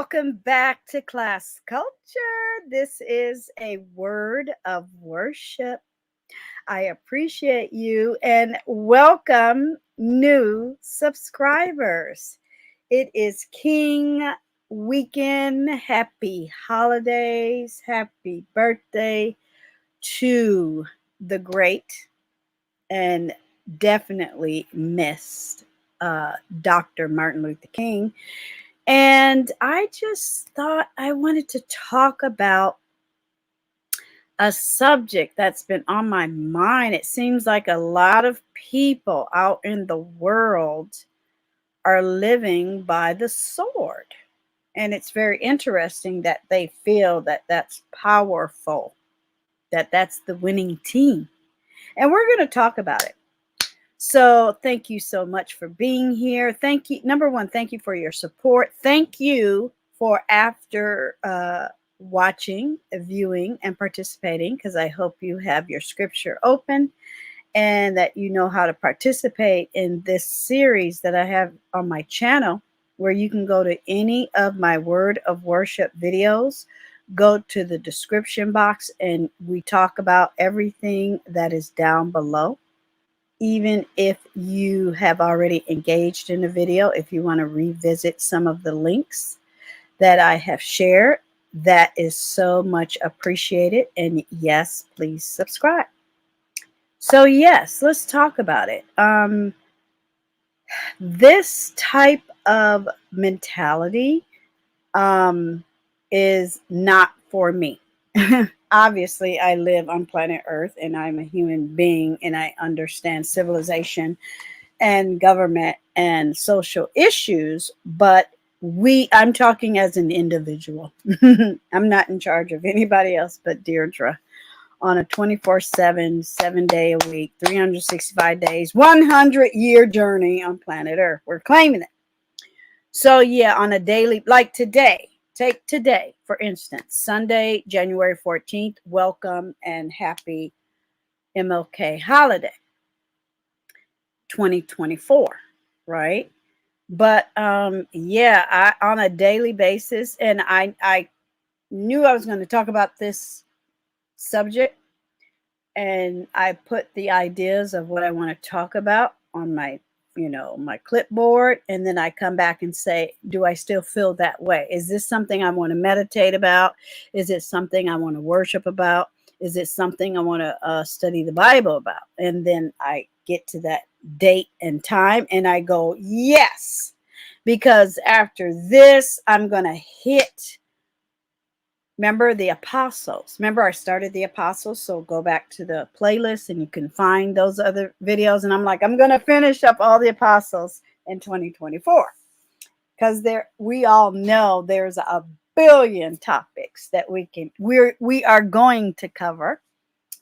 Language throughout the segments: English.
welcome back to Class Culture. This is a word of worship. I appreciate you and welcome new subscribers. It is King Weekend. Happy holidays. Happy birthday to the great and definitely missed Dr. Martin Luther King. And I just thought I wanted to talk about a subject that's been on my mind. It seems like a lot of people out in the world are living by the sword. And it's very interesting that they feel that that's powerful, that that's the winning team. And we're going to talk about it. So thank you so much for being here. Thank you. Number one, thank you for your support. Thank you for after watching, viewing, and participating, because I hope you have your scripture open and that you know how to participate in this series that I have on my channel, where you can go to any of my word of worship videos, go to the description box, and we talk about everything that is down below. Even if you have already engaged in a video, if you want to revisit some of the links that I have shared, that is so much appreciated. And yes, please subscribe. So yes, let's talk about it. This type of mentality is not for me. Obviously, I live on planet Earth and I'm a human being and I understand civilization and government and social issues, but I'm talking as an individual. I'm not in charge of anybody else but Deirdre on a 24/7, 7-day a week, 365 days, 100-year journey on planet Earth. We're claiming it. So yeah, on a daily, like today, take today, for instance, Sunday, January 14th, welcome and happy MLK holiday 2024, right? But yeah, on a daily basis, and I knew I was going to talk about this subject, and I put the ideas of what I want to talk about on my my clipboard, and then I come back and say, do I still feel that way? Is this something I want to meditate about? Is it something I want to worship about? Is it something I want to study the Bible about? And then I get to that date and time and I go, yes, because after this, I'm going to hit. Remember the apostles. Remember I started the apostles. So go back to the playlist and you can find those other videos. And I'm like, I'm going to finish up all the apostles in 2024. Because we all know there's a billion topics that we are going to cover,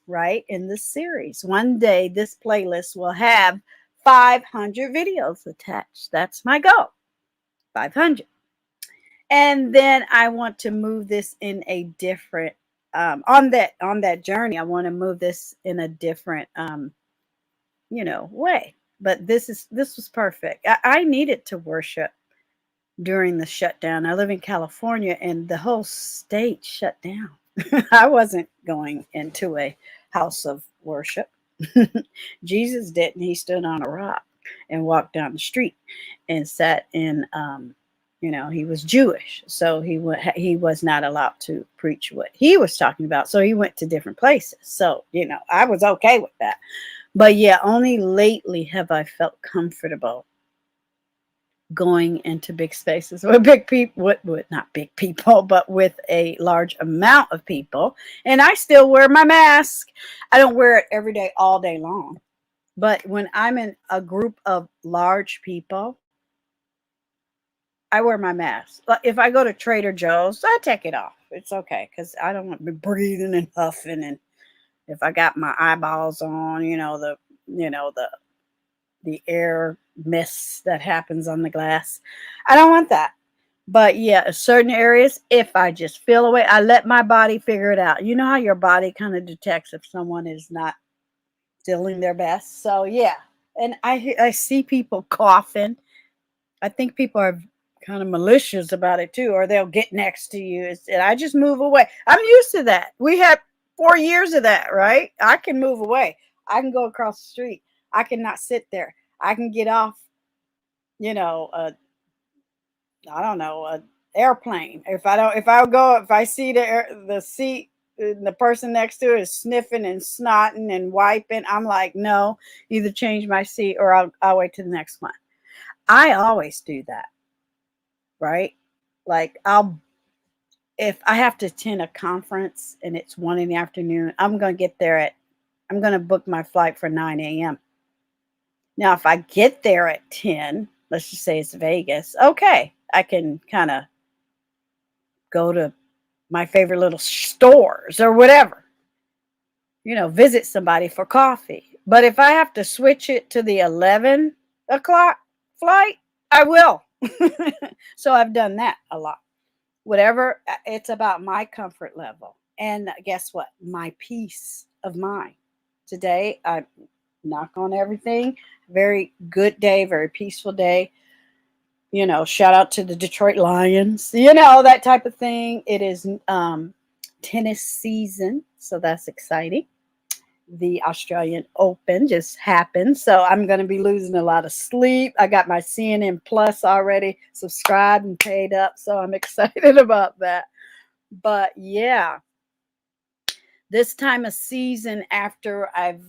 right, in this series. One day this playlist will have 500 videos attached. That's my goal. 500. And then I want to move this in a different on that journey. I want to move this in a different way. But this was perfect. I needed to worship during the shutdown. I live in California and the whole state shut down. I wasn't going into a house of worship. Jesus didn't. He stood on a rock and walked down the street and sat in he was Jewish, so he was not allowed to preach what he was talking about. So he went to different places. So, I was okay with that. But yeah, only lately have I felt comfortable going into big spaces with big people, with not big people, but with a large amount of people. And I still wear my mask. I don't wear it every day, all day long. But when I'm in a group of large people, I wear my mask. If I go to Trader Joe's, I take it off. It's okay because I don't want to be breathing and huffing, and if I got my eyeballs on, the air mist that happens on the glass, I don't want that. But yeah, certain areas, if I just feel away, I let my body figure it out. You know how your body kind of detects if someone is not feeling their best. So yeah, and I see people coughing. I think people are kind of malicious about it too, or they'll get next to you. And I just move away. I'm used to that. We had 4 years of that, right? I can move away. I can go across the street. I can not sit there. I can get off, you know, I don't know, a airplane. If I see the seat, the person next to it is sniffing and snotting and wiping, I'm like, no, either change my seat or I'll wait to the next one. I always do that, right? Like if I have to attend a conference and it's 1 in the afternoon, I'm going to book my flight for 9 a.m. Now, if I get there at 10, let's just say it's Vegas, okay, I can kind of go to my favorite little stores or whatever, visit somebody for coffee. But if I have to switch it to the 11 o'clock flight, I will. So I've done that a lot. Whatever, it's about my comfort level. And guess what? My peace of mind. Today, I knock on everything. Very good day, very peaceful day. Shout out to the Detroit Lions, that type of thing. It is tennis season, so that's exciting. The Australian Open just happened, so I'm going to be losing a lot of sleep. I got my CNN Plus already subscribed and paid up, so I'm excited about that. But yeah, this time of season, after I've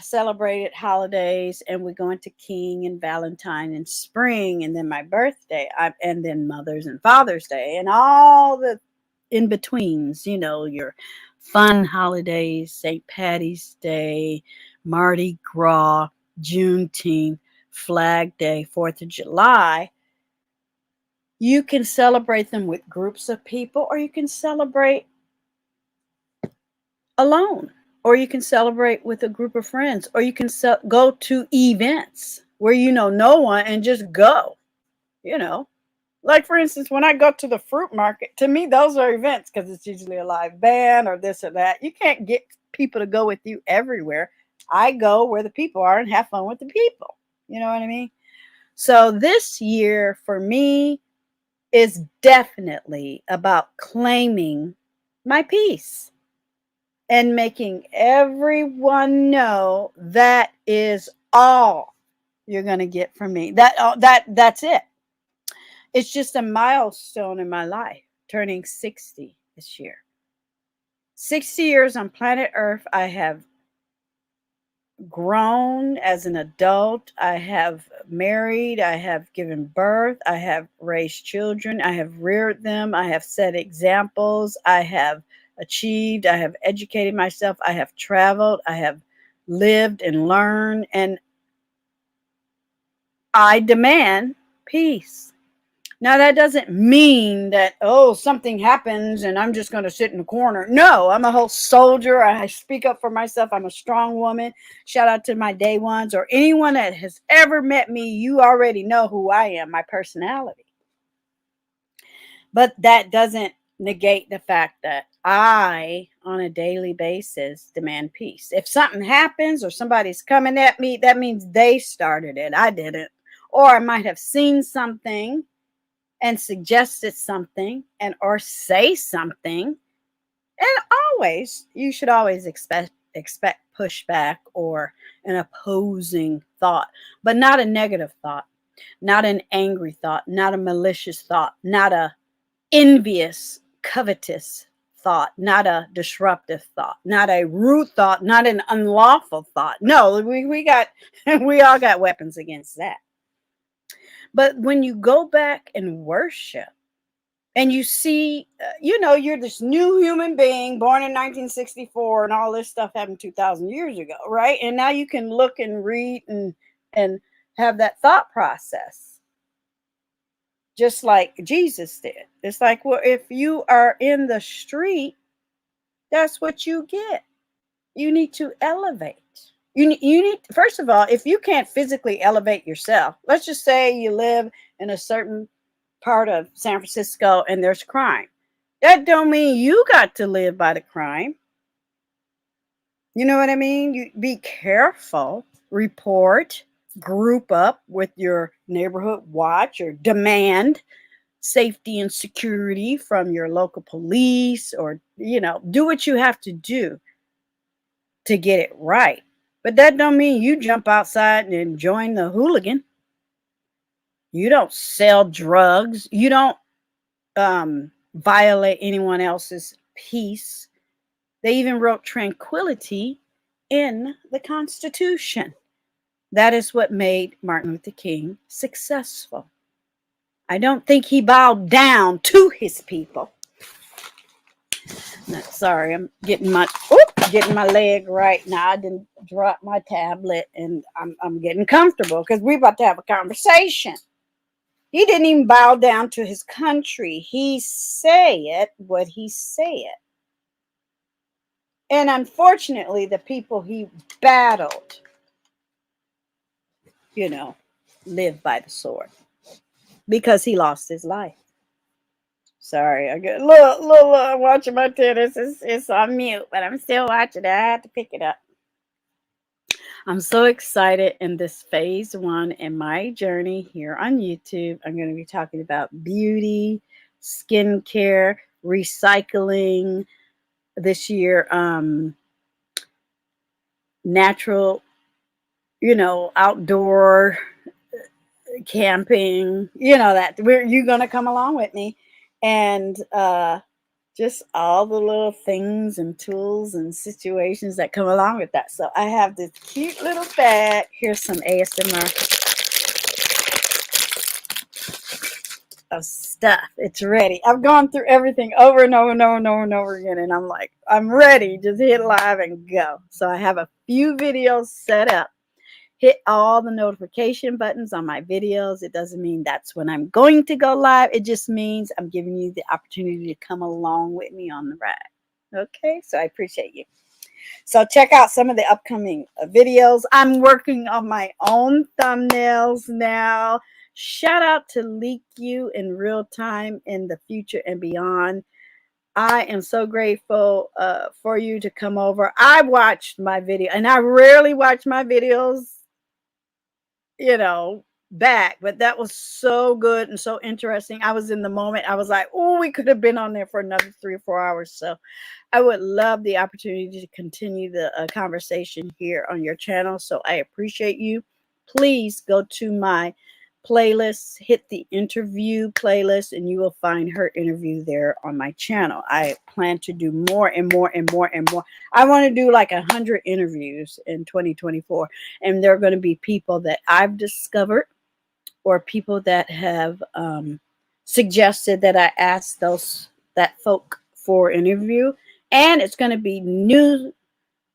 celebrated holidays and we're going to King and Valentine and spring and then my birthday, and then Mother's and Father's Day and all the in betweens, your fun holidays, St. Patty's Day, Mardi Gras, Juneteenth, Flag Day, 4th of July. You can celebrate them with groups of people, or you can celebrate alone, or you can celebrate with a group of friends, or you can go to events where no one and just go, like for instance, when I go to the fruit market, to me those are events because it's usually a live band or this or that. You can't get people to go with you everywhere. I go where the people are and have fun with the people. You know what I mean? So this year for me is definitely about claiming my peace and making everyone know that is all you're going to get from me. That's it. It's just a milestone in my life, turning 60 this year. 60 years on planet Earth. I have grown as an adult. I have married. I have given birth. I have raised children. I have reared them. I have set examples. I have achieved. I have educated myself. I have traveled. I have lived and learned. And I demand peace. Now, that doesn't mean that, something happens and I'm just going to sit in the corner. No, I'm a whole soldier. I speak up for myself. I'm a strong woman. Shout out to my day ones or anyone that has ever met me. You already know who I am, my personality. But that doesn't negate the fact that I, on a daily basis, demand peace. If something happens or somebody's coming at me, that means they started it. I didn't. Or I might have seen something and suggested something or say something. And you should always expect pushback or an opposing thought, but not a negative thought, not an angry thought, not a malicious thought, not a envious, covetous thought, not a disruptive thought, not a rude thought, not an unlawful thought. No, we all got weapons against that. But when you go back and worship and you see, you're this new human being born in 1964 and all this stuff happened 2,000 years ago, right? And now you can look and read and have that thought process, just like Jesus did. It's like, well, if you are in the street, that's what you get. You need to elevate. You need, first of all, if you can't physically elevate yourself, let's just say you live in a certain part of San Francisco and there's crime. That don't mean you got to live by the crime. You know what I mean? You be careful, report, group up with your neighborhood watch or demand safety and security from your local police, or, do what you have to do to get it right. But that don't mean you jump outside and join the hooligan. You don't sell drugs. You don't violate anyone else's peace. They even wrote tranquility in the Constitution. That is what made Martin Luther King successful. I don't think he bowed down to his people. No, sorry, I'm getting my leg right now. I didn't drop my tablet, and I'm getting comfortable because we're about to have a conversation. He didn't even bow down to his country. He said what he said. And unfortunately, the people he battled, lived by the sword because he lost his life. Sorry, I get little watching my tennis. It's on mute, but I'm still watching it. I had to pick it up. I'm so excited in this phase 1 in my journey here on YouTube. I'm going to be talking about beauty, skincare, recycling this year, natural, outdoor camping, that you're going to come along with me, and just all the little things and tools and situations that come along with that. So I have this cute little bag. Here's some ASMR of stuff. It's ready. I've gone through everything over and over and over and over and over again, and I'm like, I'm ready. Just hit live and go. So I have a few videos set up. Hit all the notification buttons on my videos. It doesn't mean that's when I'm going to go live. It just means I'm giving you the opportunity to come along with me on the ride. Okay, so I appreciate you. So check out some of the upcoming videos. I'm working on my own thumbnails now. Shout out to Leak You in real time in the future and beyond. I am so grateful for you to come over. I watched my video, and I rarely watch my videos back, but that was so good and so interesting. I was in the moment. I was like, oh, we could have been on there for another 3 or 4 hours. So I would love the opportunity to continue the conversation here on your channel. So I appreciate you. Please go to my playlist, hit the interview playlist, and you will find her interview there on my channel. I plan to do more and more and more and more. I want to do like 100 interviews in 2024, and they're going to be people that I've discovered or people that have suggested that I ask that folk for interview. And it's going to be new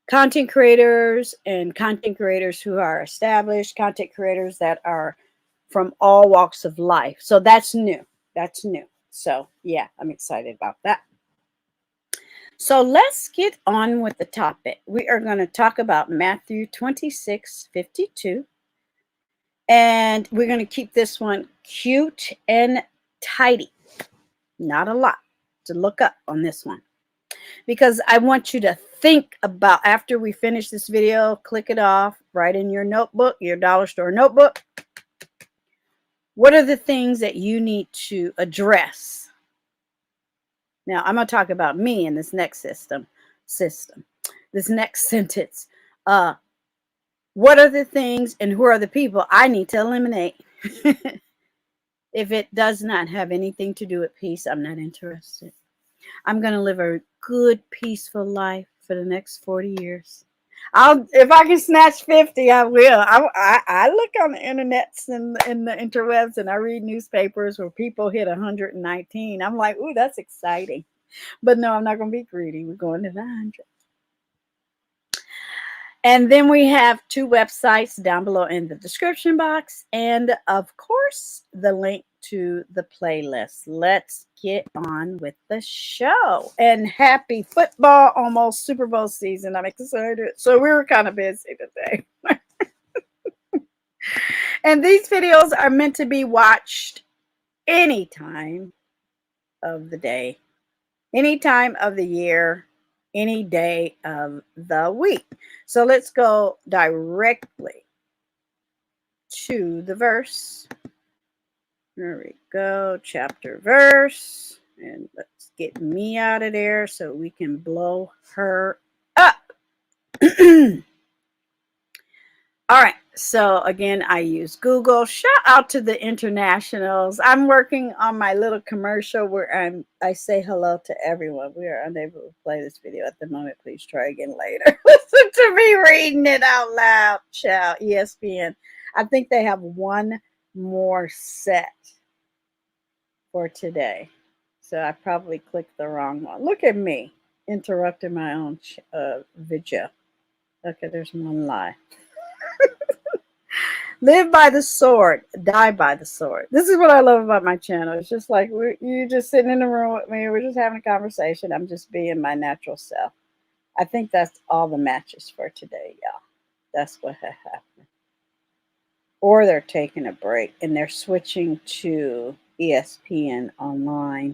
content creators and content creators who are established, content creators that are from all walks of life. So that's new. That's new. So yeah, I'm excited about that. So let's get on with the topic. We are going to talk about Matthew 26:52. And we're going to keep this one cute and tidy. Not a lot to look up on this one, because I want you to think about, after we finish this video, click it off, write in your notebook, your dollar store notebook. What are the things that you need to address? Now, I'm going to talk about me in this next this next sentence. What are the things and who are the people I need to eliminate? If it does not have anything to do with peace, I'm not interested. I'm going to live a good, peaceful life for the next 40 years. If I can snatch 50, I will. I look on the internets and the interwebs, and I read newspapers where people hit 119. I'm like, ooh, that's exciting. But no, I'm not going to be greedy. We're going to 100. And then we have 2 websites down below in the description box. And of course, the link to the playlist. Let's get on with the show. And happy football, almost Super Bowl season. I'm excited. So we were kind of busy today. And these videos are meant to be watched any time of the day, any time of the year, any day of the week. So let's go directly to the verse. There we go. Chapter verse. And let's get me out of there so we can blow her up. All right. So again, I use Google. Shout out to the internationals. I'm working on my little commercial where I say hello to everyone. We are unable to play this video at the moment. Please try again later. Listen to me reading it out loud. Ciao, ESPN. I think they have one more set for today. So I probably clicked the wrong one. Look at me interrupting my own video. Okay, there's one lie. Live by the sword, die by the sword. This is what I love about my channel. It's just like you're just sitting in the room with me. We're just having a conversation. I'm just being my natural self. I think that's all the matches for today, y'all. That's what happened. Or they're taking a break and they're switching to ESPN online.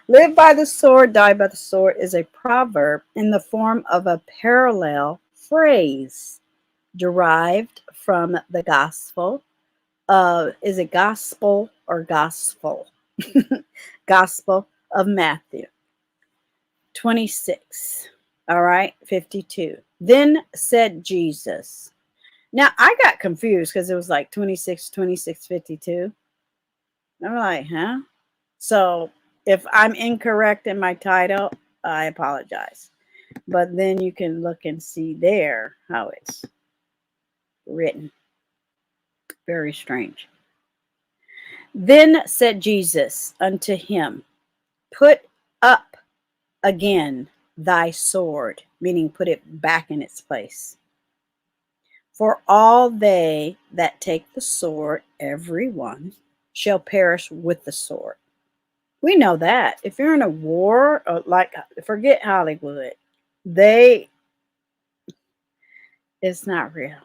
Live by the sword, die by the sword is a proverb in the form of a parallel phrase derived from the gospel. Is it gospel or gospel? Gospel of Matthew 26. All right, 52. Then said Jesus. Now I got confused because it was like 26, 26, 52. I'm like, huh? So if I'm incorrect in my title, I apologize. But then you can look and see there how it's written. Very strange. Then said Jesus unto him, put up again thy sword, meaning put it back in its place. For all they that take the sword, every one, shall perish with the sword. We know that. If you're in a war, like forget Hollywood, it's not real.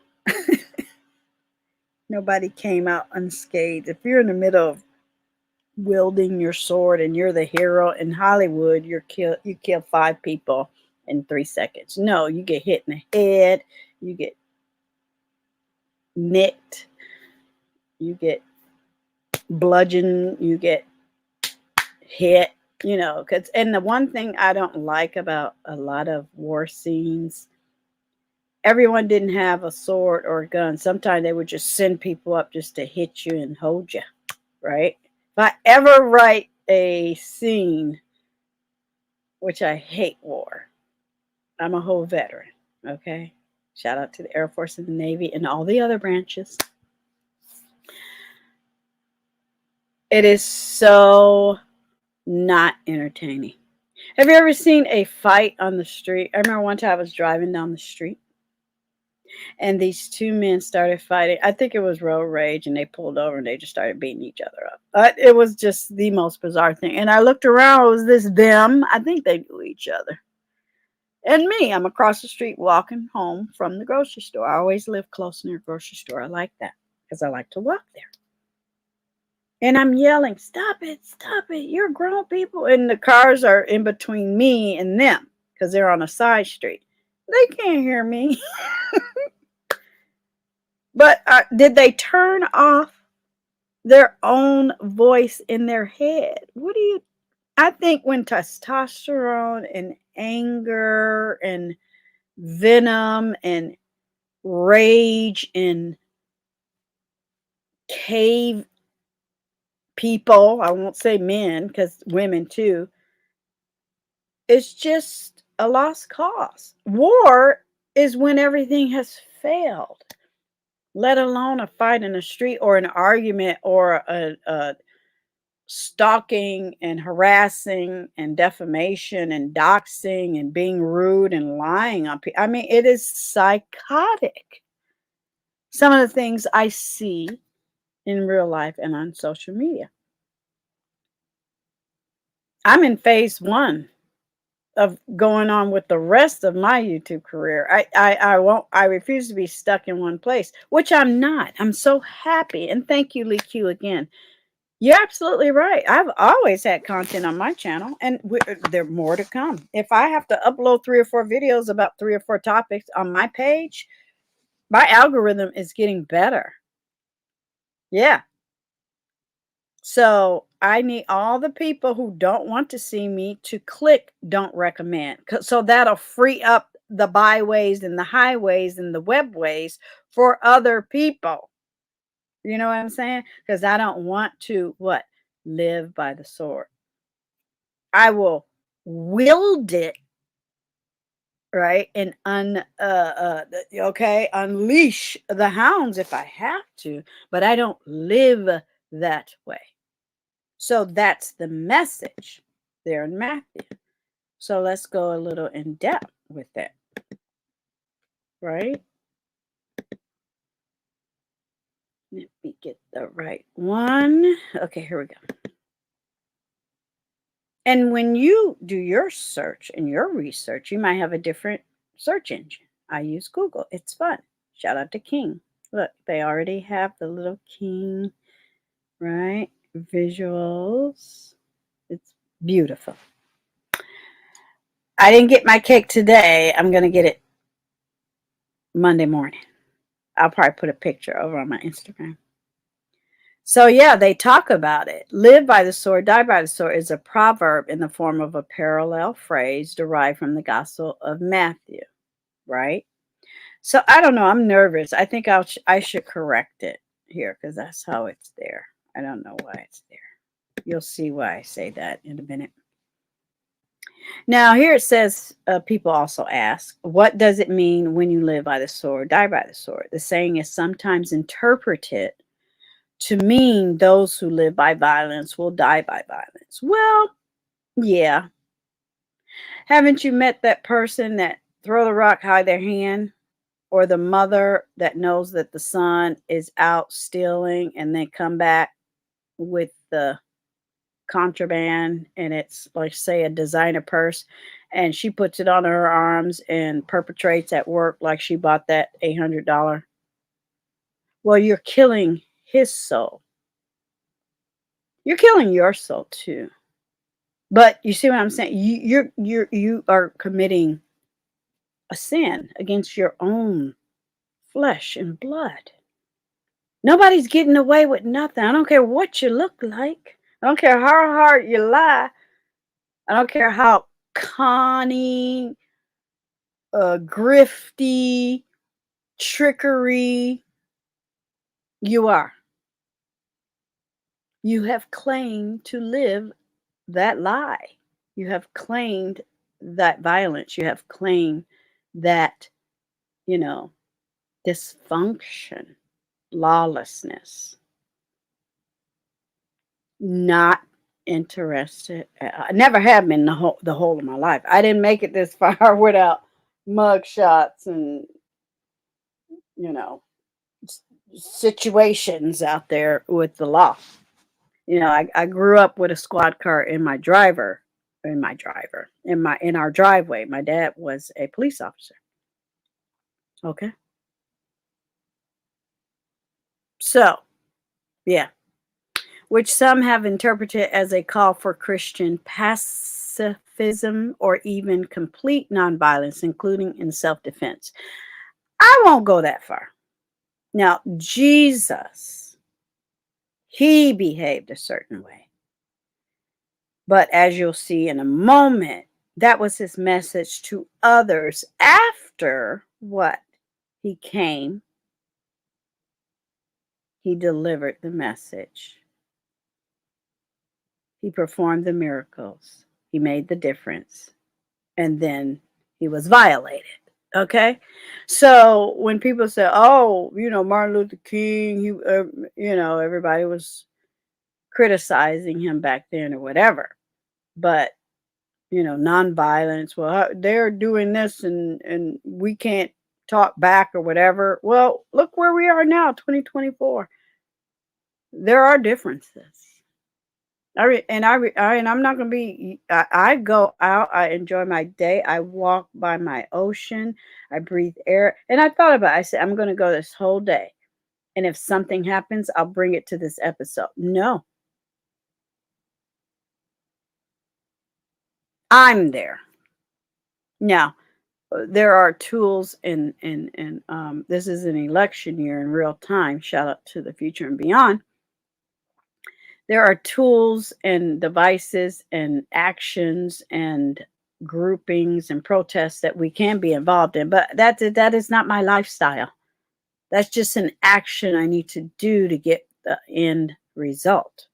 Nobody came out unscathed. If you're in the middle of wielding your sword and you're the hero in Hollywood, you kill 5 people in 3 seconds. No, you get hit in the head, you get nicked, you get bludgeoned, you get hit, and the one thing I don't like about a lot of war scenes, everyone didn't have a sword or a gun. Sometimes they would just send people up just to hit you and hold you, right? If I ever write a scene, which I hate war, I'm a whole veteran, okay? Shout out to the Air Force and the Navy and all the other branches. It is so not entertaining. Have you ever seen a fight on the street? I remember one time I was driving down the street and these 2 men started fighting. I think it was road rage, and they pulled over and they just started beating each other up. It was just the most bizarre thing. And I looked around, was this them? I think they knew each other. And me, I'm across the street walking home from the grocery store. I always live close near a grocery store. I like that because I like to walk there. And I'm yelling, stop it, you're grown people. And the cars are in between me and them because they're on a side street. They can't hear me. But did they turn off their own voice in their head? I think when testosterone and anger and venom and rage and cave people, I won't say men because women too, it's just a lost cause. War is when everything has failed, let alone a fight in the street or an argument or a stalking and harassing and defamation and doxing and being rude and lying on people. I mean, it is psychotic. Some of the things I see in real life and on social media. I'm in phase 1 of going on with the rest of my YouTube career. I refuse to be stuck in one place, which I'm not. I'm so happy. And thank you, Lee Q, again. You're absolutely right. I've always had content on my channel, and there are more to come. If I have to upload 3 or 4 videos about 3 or 4 topics on my page, my algorithm is getting better. Yeah. So I need all the people who don't want to see me to click don't recommend. So that'll free up the byways and the highways and the webways for other people. You know what I'm saying? Because I don't want to what? Live by the sword. I will wield it, right? And unleash the hounds if I have to, but I don't live that way. So that's the message there in Matthew. So let's go a little in depth with that, right? Let me get the right one. Okay, here we go. And when you do your search and your research, you might have a different search engine. I use Google. It's fun. Shout out to King. Look, they already have the little King, right? Visuals. It's beautiful. I didn't get my cake today. I'm going to get it Monday morning. I'll probably put a picture over on my Instagram. So yeah, they talk about it. Live by the sword, die by the sword is a proverb in the form of a parallel phrase derived from the Gospel of Matthew, right? So I don't know. I'm nervous. I think I should correct it here because that's how it's there. I don't know why it's there. You'll see why I say that in a minute. Now, here it says, people also ask, what does it mean when you live by the sword, die by the sword? The saying is sometimes interpreted to mean those who live by violence will die by violence. Well, yeah. Haven't you met that person that throw the rock, hide their hand? Or the mother that knows that the son is out stealing and they come back with the contraband and it's like say a designer purse and she puts it on her arms and perpetrates at work like she bought that $800. Well, you're killing his soul. You're killing your soul too. But you see what I'm saying? You are committing a sin against your own flesh and blood. Nobody's getting away with nothing. I don't care what you look like. I don't care how hard you lie. I don't care how conning, grifty, trickery you are. You have claimed to live that lie. You have claimed that violence. You have claimed that, dysfunction, lawlessness. Not interested. I never have been the whole of my life. I didn't make it this far without mug shots and you know situations out there with the law. I grew up with a squad car in our driveway. My dad was a police officer. Okay. So, yeah, which some have interpreted as a call for Christian pacifism or even complete nonviolence, including in self-defense. I won't go that far. Now, Jesus, he behaved a certain way. But as you'll see in a moment, that was his message to others after what? He came, he delivered the message. He performed the miracles. He made the difference. And then he was violated. Okay? So when people say, oh, Martin Luther King, everybody was criticizing him back then or whatever. But, nonviolence, well, they're doing this and we can't talk back or whatever. Well, look where we are now, 2024. There are differences. I'm not going to be, I go out, I enjoy my day, I walk by my ocean, I breathe air. And I thought about it, I said, I'm going to go this whole day. And if something happens, I'll bring it to this episode. No, I'm there. Now, there are tools and this is an election year in real time. Shout out to the future and beyond. there are tools and devices and actions and groupings and protests that we can be involved in, but that is not my lifestyle. That's just an action I need to do to get the end result.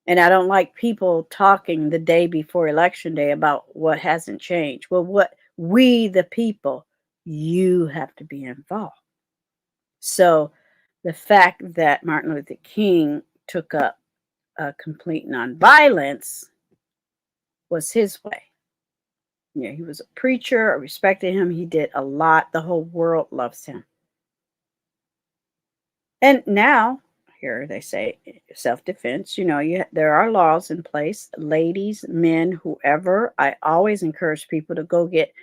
And I don't like people talking the day before election day about what hasn't changed. Well, what we, the people, you have to be involved. So the fact that Martin Luther King took up complete nonviolence was his way. Yeah, he was a preacher. I respected him. He did a lot. The whole world loves him. And now, here they say self-defense. There are laws in place. Ladies, men, whoever. I always encourage people to go get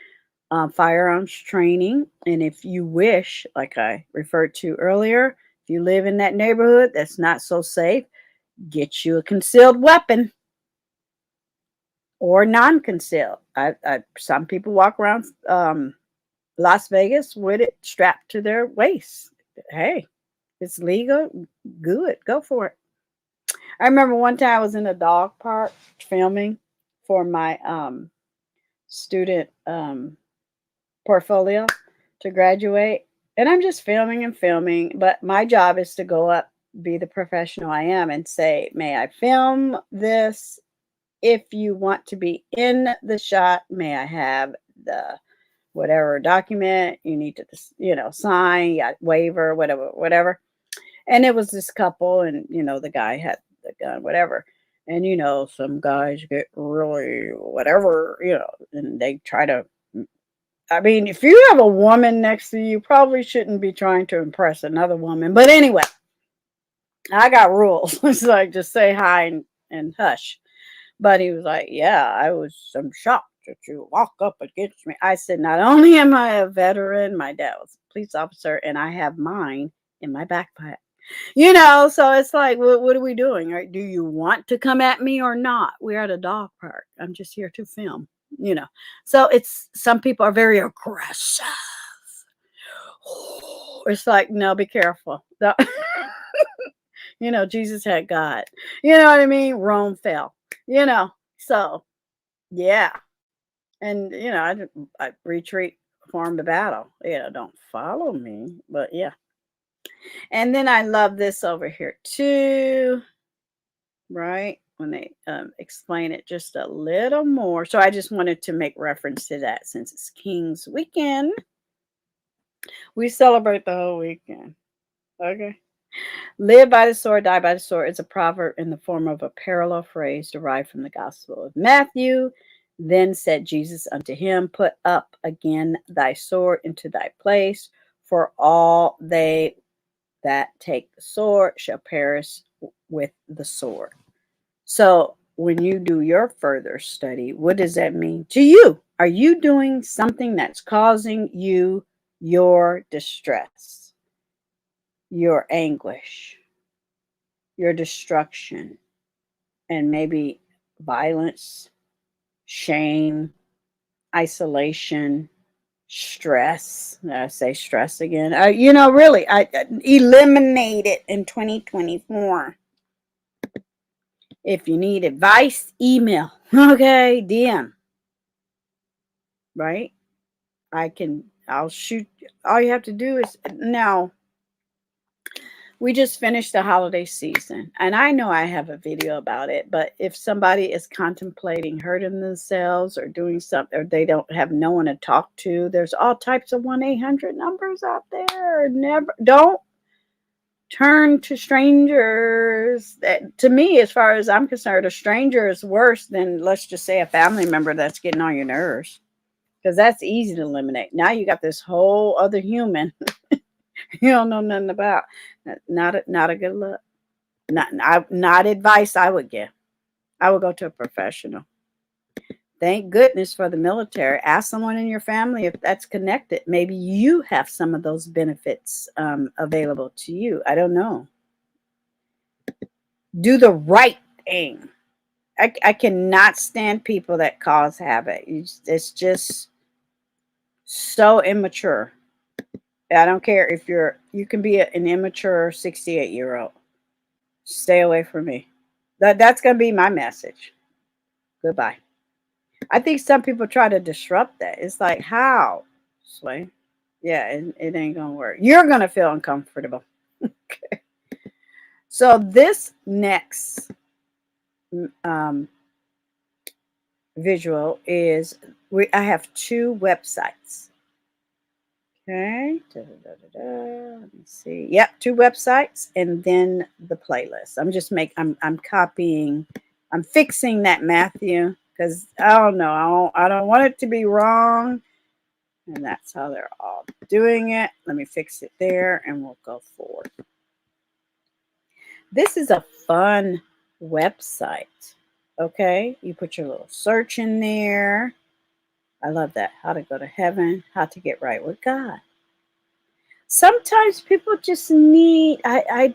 firearms training. And if you wish, like I referred to earlier, if you live in that neighborhood that's not so safe, get you a concealed weapon or non-concealed. Some people walk around Las Vegas with it strapped to their waist. Hey, it's legal. Good. Go for it. I remember one time I was in a dog park filming for my student portfolio to graduate. And I'm just filming and filming. But my job is to go up, be the professional I am, and say, may I film this? If you want to be in the shot, may I have the whatever document you need to, sign, waiver, whatever. And it was this couple, and the guy had the gun, whatever. And some guys get really whatever, and they try to. I mean, if you have a woman next to you, probably shouldn't be trying to impress another woman. But anyway, I got rules. It's like just say hi and hush. But he was like, yeah, I'm shocked that you walk up against me. I said, not only am I a veteran, my dad was a police officer, and I have mine in my backpack. So it's like, what are we doing? Right? Do you want to come at me or not? We're at a dog park. I'm just here to film, So some people are very aggressive. It's like, no, be careful. Jesus had God. You know what I mean? Rome fell. So yeah. And I retreat, form the battle. Don't follow me. But yeah. And then I love this over here too. Right? When they explain it just a little more. So I just wanted to make reference to that since it's King's weekend. We celebrate the whole weekend. Okay. Live by the sword, die by the sword is a proverb in the form of a parallel phrase derived from the Gospel of Matthew. Then said Jesus unto him, put up again thy sword into thy place, for all they that take the sword shall perish with the sword. So when you do your further study, what does that mean to you? Are you doing something that's causing you your distress, your anguish, your destruction, and maybe violence, shame, isolation, stress? I say stress again. Really, I eliminate it in 2024. If you need advice, email. Okay, DM. Right? I'll shoot. All you have to do is now. We just finished the holiday season, and I know I have a video about it, but if somebody is contemplating hurting themselves or doing something, or they don't have no one to talk to, there's all types of 1-800 numbers out there. Don't turn to strangers. To me, as far as I'm concerned, a stranger is worse than, let's just say, a family member that's getting on your nerves, because that's easy to eliminate. Now you got this whole other human you don't know nothing about. Not a good look. Not advice I would give. I would go to a professional. Thank goodness for the military. Ask someone in your family if that's connected. Maybe you have some of those benefits available to you. I don't know. Do the right thing. I cannot stand people that cause havoc. It's just so immature. I don't care if you can be an immature 68-year-old. Stay away from me. That's going to be my message. Goodbye. I think some people try to disrupt that. It's like, how? Slay? Yeah, it ain't going to work. You're going to feel uncomfortable. Okay. So this next visual is, I have two websites. Okay. Let me see. Yep, two websites and then the playlist. I'm copying, I'm fixing that Matthew because I don't know. I don't want it to be wrong. And that's how they're all doing it. Let me fix it there and we'll go forward. This is a fun website. Okay. You put your little search in there. I love that. How to go to heaven, how to get right with God. Sometimes people just need, I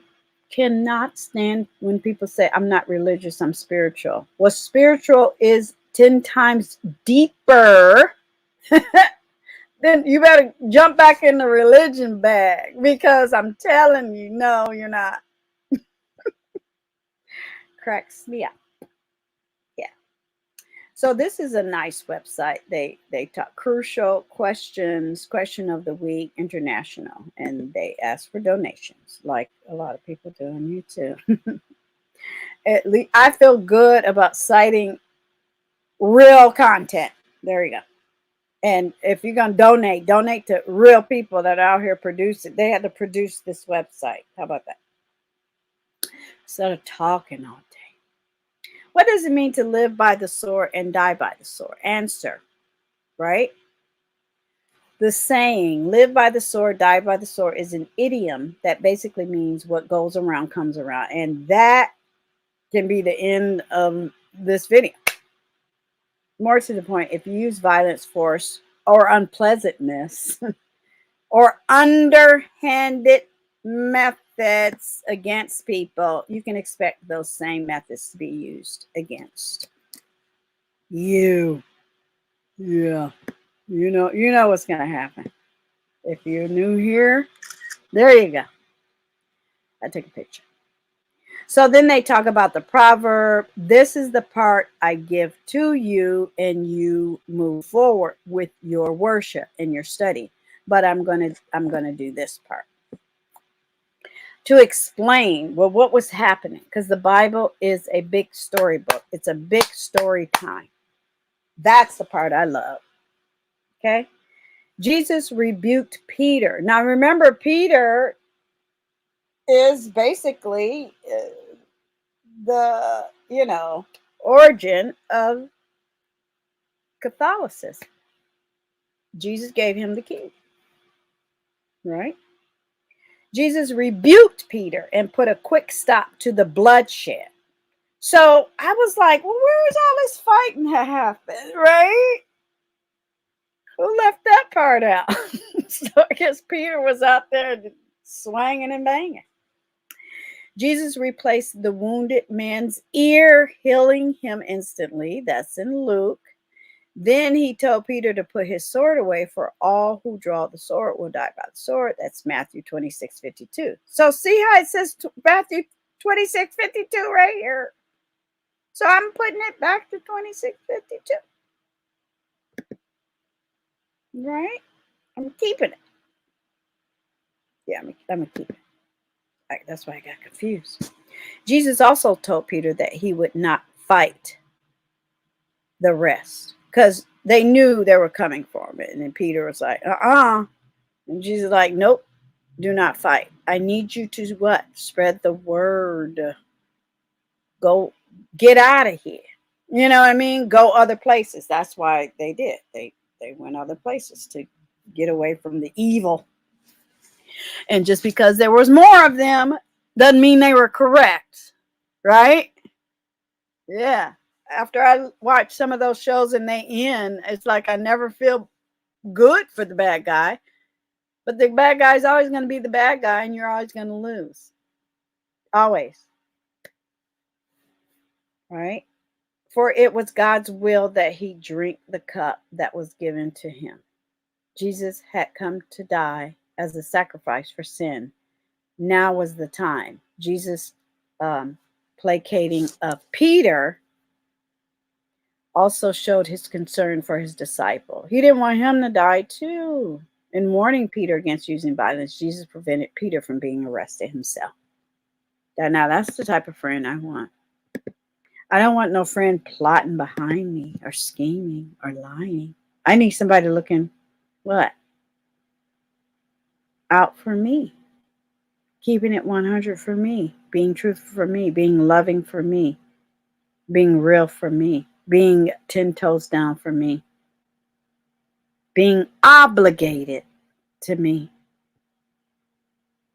cannot stand when people say, I'm not religious, I'm spiritual. Well, spiritual is 10 times deeper. Then you better jump back in the religion bag because I'm telling you, no, you're not. Cracks me up. Yeah. So this is a nice website. They talk crucial questions, question of the week, international, and they ask for donations, like a lot of people do on YouTube. At least I feel good about citing real content. There you go. And if you're gonna donate to real people that are out here producing. They had to produce this website. How about that? Instead of talking all day. What does it mean to live by the sword and die by the sword? Answer, right? The saying, live by the sword, die by the sword, is an idiom that basically means what goes around comes around. And that can be the end of this video. More to the point, if you use violence, force, or unpleasantness, or underhanded methods against people, you can expect those same methods to be used against you. Yeah. You know what's going to happen. If you're new here, there you go. I took a picture. So then they talk about the proverb. This is the part I give to you, and you move forward with your worship and your study. But I'm gonna do this part to explain what was happening, because the Bible is a big storybook. It's a big story time. That's the part I love. Okay. Jesus rebuked Peter. Now remember, Peter is basically the origin of Catholicism. Jesus gave him the key, right? Jesus rebuked Peter and put a quick stop to the bloodshed. So I was like, well, where is all this fighting that happened, right? Who left that part out? So I guess Peter was out there swinging and banging. Jesus replaced the wounded man's ear, healing him instantly. That's in Luke. Then he told Peter to put his sword away, for all who draw the sword will die by the sword. That's Matthew 26:52. So see how it says Matthew 26:52 right here. So I'm putting it back to 26:52. Right? I'm keeping it. Yeah, I'm going to keep it. That's why I got confused. Jesus also told Peter that he would not fight the rest, because they knew they were coming for him. And then Peter was like, And Jesus was like, nope, do not fight. I need you to what? Spread the word. Go, get out of here. You know what I mean? Go other places. That's why they did. They went other places to get away from the evil. And just because there was more of them doesn't mean they were correct. Right? Yeah. After I watch some of those shows and they end, it's like I never feel good for the bad guy. But the bad guy is always going to be the bad guy, and you're always going to lose. Always. Right? For it was God's will that he drink the cup that was given to him. Jesus had come to die as a sacrifice for sin. Now was the time. Jesus placating of Peter also showed his concern for his disciple. He didn't want him to die too. In warning Peter against using violence, Jesus prevented Peter from being arrested himself. Now that's the type of friend I want. I don't want no friend plotting behind me or scheming or lying. I need somebody looking, what? Out for me. Keeping it 100 for me. Being truthful for me. Being loving for me. Being real for me. Being 10 toes down for me. Being obligated to me.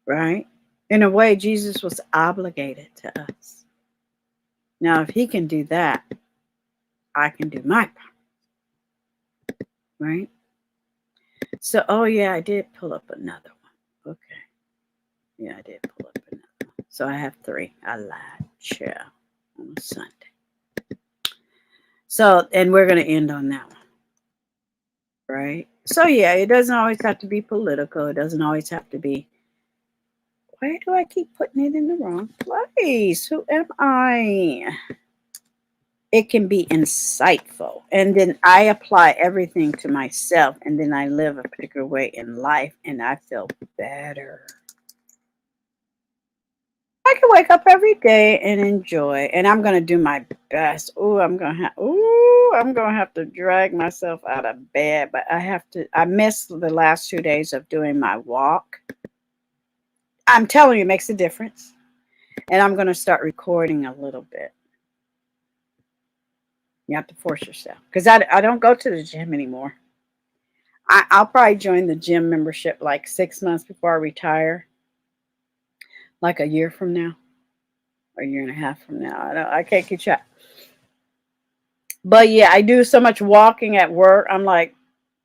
Right? In a way, Jesus was obligated to us. Now, if he can do that, I can do my part. Right? So, oh yeah, I did pull up another one. Okay. Yeah, I did pull up another one. So I have 3. I lied. Yeah. On Sunday. So, and we're going to end on that one. Right? So, yeah, it doesn't always have to be political. It doesn't always have to be. Why do I keep putting it in the wrong place? Who am I? It can be insightful. And then I apply everything to myself. And then I live a particular way in life. And I feel better. I can wake up every day and enjoy. And I'm going to do my best. I'm going to have to drag myself out of bed. But I missed the last 2 days of doing my walk. I'm telling you, it makes a difference. And I'm going to start recording a little bit. You have to force yourself. Because I don't go to the gym anymore. I'll probably join the gym membership like 6 months before I retire. Like a year from now. Or a year and a half from now. I can't keep track. But yeah, I do so much walking at work. I'm like,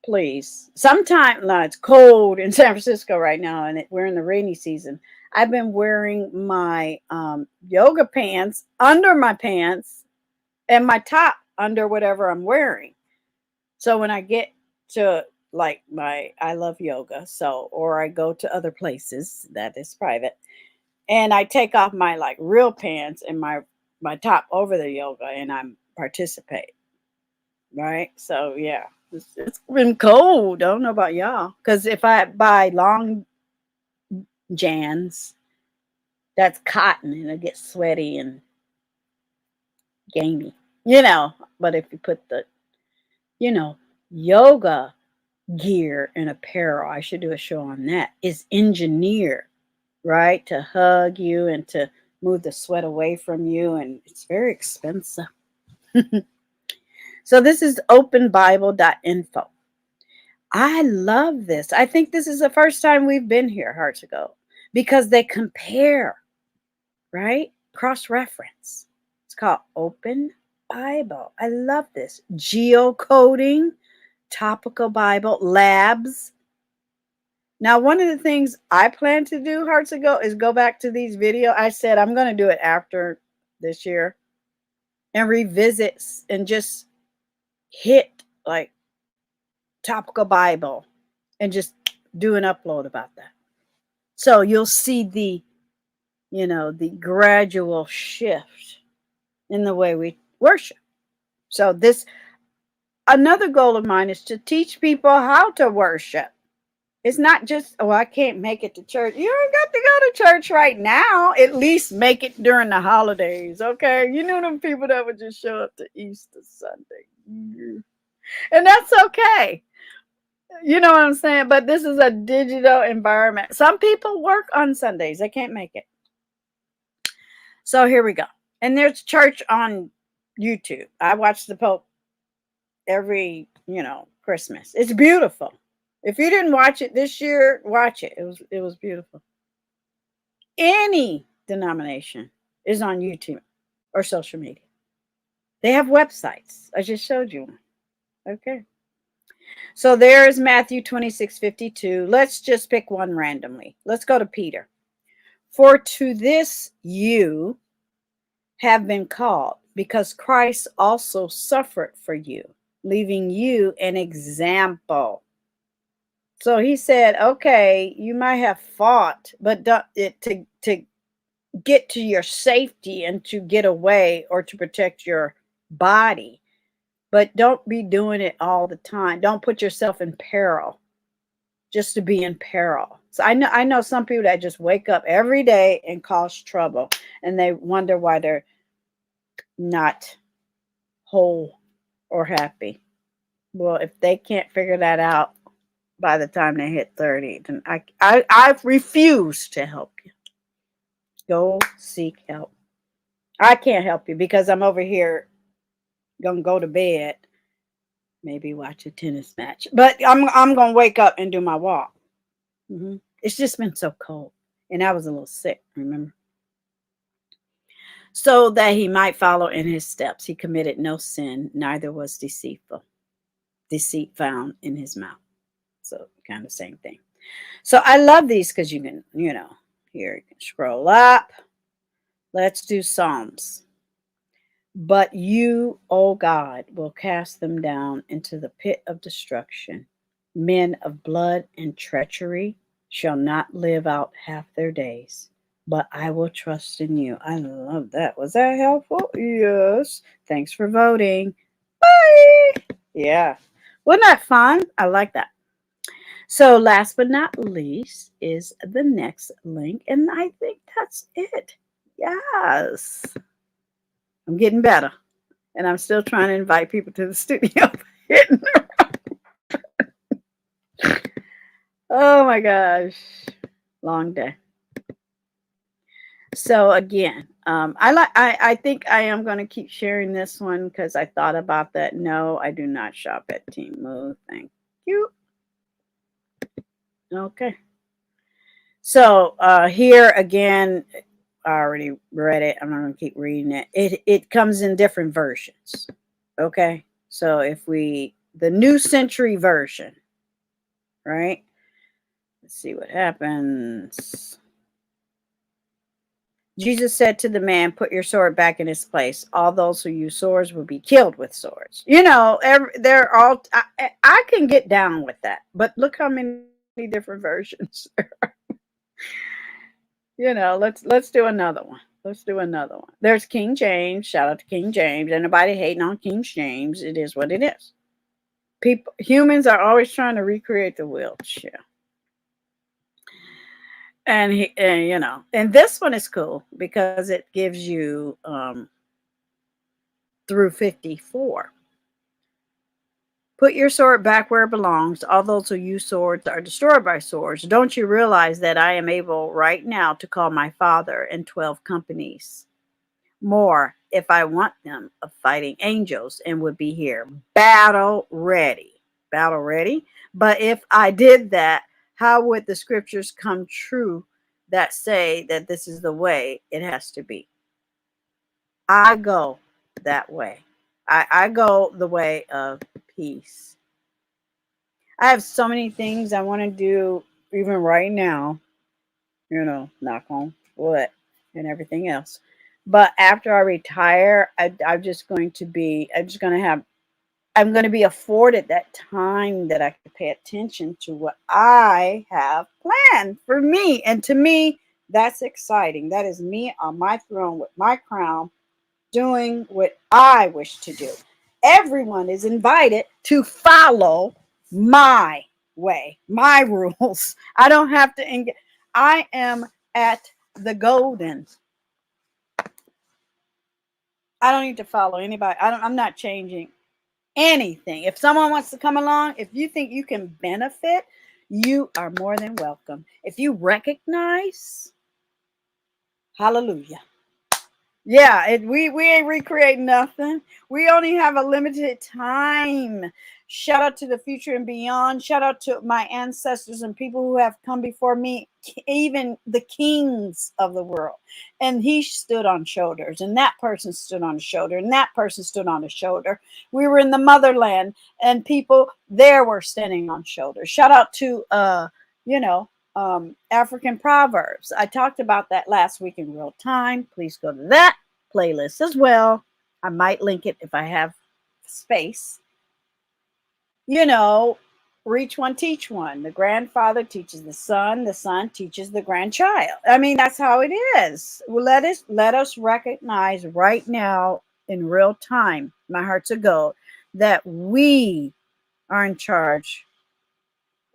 please. Sometimes, now it's cold in San Francisco right now. And we're in the rainy season. I've been wearing my yoga pants under my pants. And my top under whatever I'm wearing. So when I get to like I love yoga, or I go to other places that is private, and I take off my like real pants and my top over the yoga, and I'm participate. Right? So yeah, it's been cold. I don't know about y'all, because if I buy long jans, that's cotton and it gets sweaty and gamey. But if you put the, yoga gear and apparel, I should do a show on that, is engineered, right? To hug you and to move the sweat away from you. And it's very expensive. So this is openbible.info. I love this. I think this is the first time we've been here, HUGz, because they compare, right? Cross-reference. It's called Open Bible. I love this. Geocoding, topical Bible, labs. Now, one of the things I plan to do, HUGz, is go back to these videos. I said I'm going to do it after this year and revisit and just hit like topical Bible and just do an upload about that. So you'll see the gradual shift in the way we worship. So another goal of mine is to teach people how to worship. It's not just, I can't make it to church. You don't got to go to church right now. At least make it during the holidays, okay? You know them people that would just show up to Easter Sunday. And that's okay. You know what I'm saying? But this is a digital environment. Some people work on Sundays. They can't make it. So here we go. And there's church on YouTube. I watch the Pope every, Christmas. It's beautiful. If you didn't watch it this year, watch it. It was beautiful. Any denomination is on YouTube or social media. They have websites. I just showed you one. Okay. So there's Matthew 26:52. Let's just pick one randomly. Let's go to Peter. For to this you have been called, because Christ also suffered for you, leaving you an example. So he said, okay, you might have fought, but to get to your safety and to get away or to protect your body. But don't be doing it all the time. Don't put yourself in peril just to be in peril. So I know some people that just wake up every day and cause trouble, and they wonder why they're not whole or happy. Well, if they can't figure that out by the time they hit 30, then I refuse to help you. Go seek help. I can't help you because I'm over here gonna go to bed, maybe watch a tennis match, but I'm gonna wake up and do my walk. It's just been so cold, and I was a little sick. Remember, so that he might follow in his steps, he committed no sin, neither was deceit found in his mouth. So kind of same thing. So I love these because you can, here you can scroll up. Let's do Psalms. But you, O God, will cast them down into the pit of destruction. Men of blood and treachery shall not live out half their days. But I will trust in you. I love that. Was that helpful? Yes. Thanks for voting. Bye. Yeah. Wasn't that fun? I like that. So last but not least is the next link. And I think that's it. Yes. I'm getting better. And I'm still trying to invite people to the studio. Oh my gosh. Long day. So again, I think I am going to keep sharing this one because I thought about that. No, I do not shop at Temu. Thank you. Okay. So here again, I already read it. I'm not going to keep reading it. It comes in different versions. Okay. So if the New Century version, right? Let's see what happens. Jesus said to the man, put your sword back in its place. All those who use swords will be killed with swords. They're all, I can get down with that. But look how many different versions there are. Let's do another one. Let's do another one. There's King James. Shout out to King James. Anybody hating on King James, it is what it is. Humans are always trying to recreate the wheelchair. And this one is cool because it gives you through 54. Put your sword back where it belongs. All those who use swords are destroyed by swords. Don't you realize that I am able right now to call my father and 12 companies more if I want them of fighting angels and would be here battle ready. Battle ready. But if I did that, how would the scriptures come true that say that this is the way it has to be? I go that way. I go the way of peace. I have so many things I want to do even right now, knock on wood and everything else. But after I retire, I'm going to be afforded that time that I can pay attention to what I have planned for me. And to me, that's exciting. That is me on my throne with my crown, doing what I wish to do. Everyone is invited to follow my way, my rules. I don't have to I am at the golden. I don't need to follow anybody. I'm not changing anything. If someone wants to come along, if you think you can benefit, you are more than welcome. If you recognize, hallelujah. Yeah, we ain't recreating nothing. We only have a limited time. Shout out to the future and beyond. Shout out to my ancestors and people who have come before me, even the kings of the world. And he stood on shoulders, and that person stood on a shoulder, and that person stood on a shoulder. We were in the motherland, and people there were standing on shoulders. Shout out to African proverbs. I talked about that last week in real time. Please go to that playlist as well. I might link it if I have space. reach one, teach one. The grandfather teaches the son teaches the grandchild. I mean, that's how it is. Well, let us recognize right now in real time, my heart's a gold, that we are in charge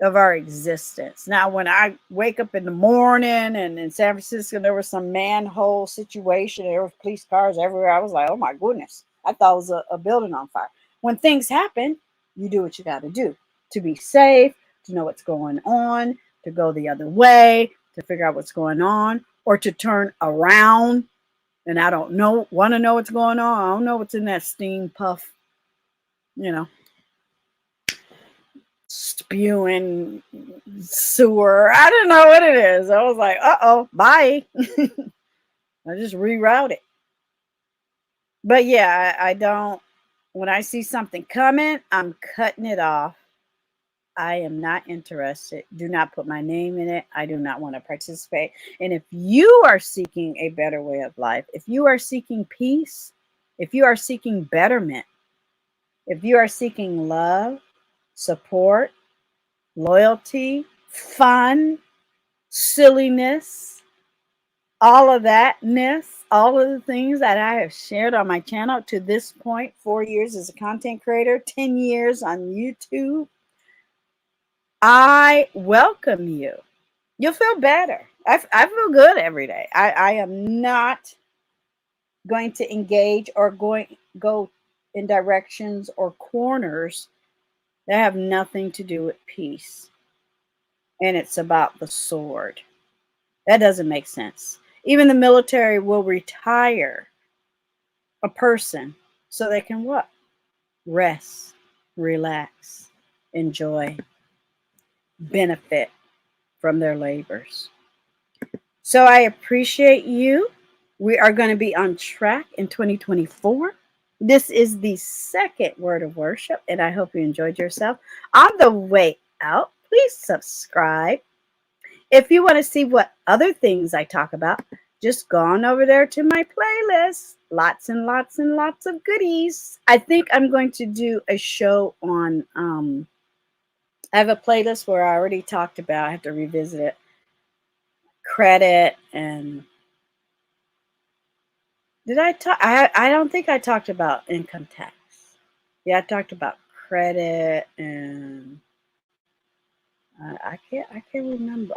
of our existence. Now, when I wake up in the morning and in San Francisco, there was some manhole situation, there were police cars everywhere. I was like, oh my goodness, I thought it was a building on fire. When things happen, you do what you got to do to be safe, to know what's going on, to go the other way, to figure out what's going on, or to turn around. And I don't know, want to know what's going on. I don't know what's in that steam puff, you know, spewing sewer. I don't know what it is. I was like, uh-oh, bye. I just reroute it. But yeah, I don't, when I see something coming, I'm cutting it off. I am not interested. Do not put my name in it. I do not want to participate. And if you are seeking a better way of life, if you are seeking peace, if you are seeking betterment, if you are seeking love, support, loyalty, fun, silliness, all of thatness, all of the things that I have shared on my channel to this point, 4 years as a content creator, 10 years on YouTube, I welcome you. You'll feel better. I feel good every day. I am not going to engage or go in directions or corners that have nothing to do with peace. And it's about the sword. That doesn't make sense. Even the military will retire a person so they can what? Rest, relax, enjoy, benefit from their labors. So I appreciate you. We are going to be on track in 2024. This is the second word of worship, and I hope you enjoyed yourself. On the way out, please subscribe. If you want to see what other things I talk about, just go on over there to my playlist. Lots and lots and lots of goodies. I think I'm going to do a show on, I have a playlist where I already talked about, I have to revisit it, credit and did I talk? I don't think I talked about income tax. Yeah, I talked about credit and I can't remember.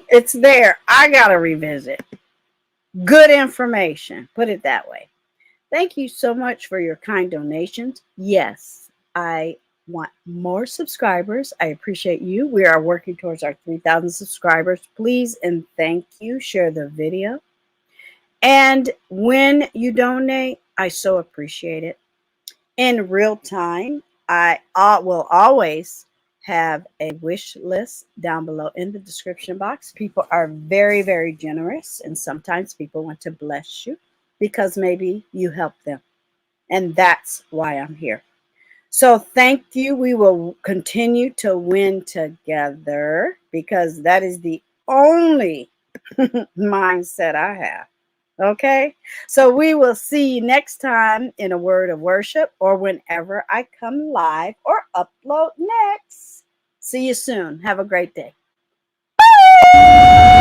It's there. I gotta revisit. Good information. Put it that way. Thank you so much for your kind donations. Yes, I want more subscribers. I appreciate you. We are working towards our 3,000 subscribers. Please and thank you. Share the video. And when you donate, I so appreciate it. In real time, I will always have a wish list down below in the description box. People are very, very generous, and sometimes people want to bless you because maybe you help them. And that's why I'm here. So thank you. We will continue to win together because that is the only mindset I have. Okay, so we will see you next time in a word of worship or whenever I come live or upload next. See you soon. Have a great day. Bye.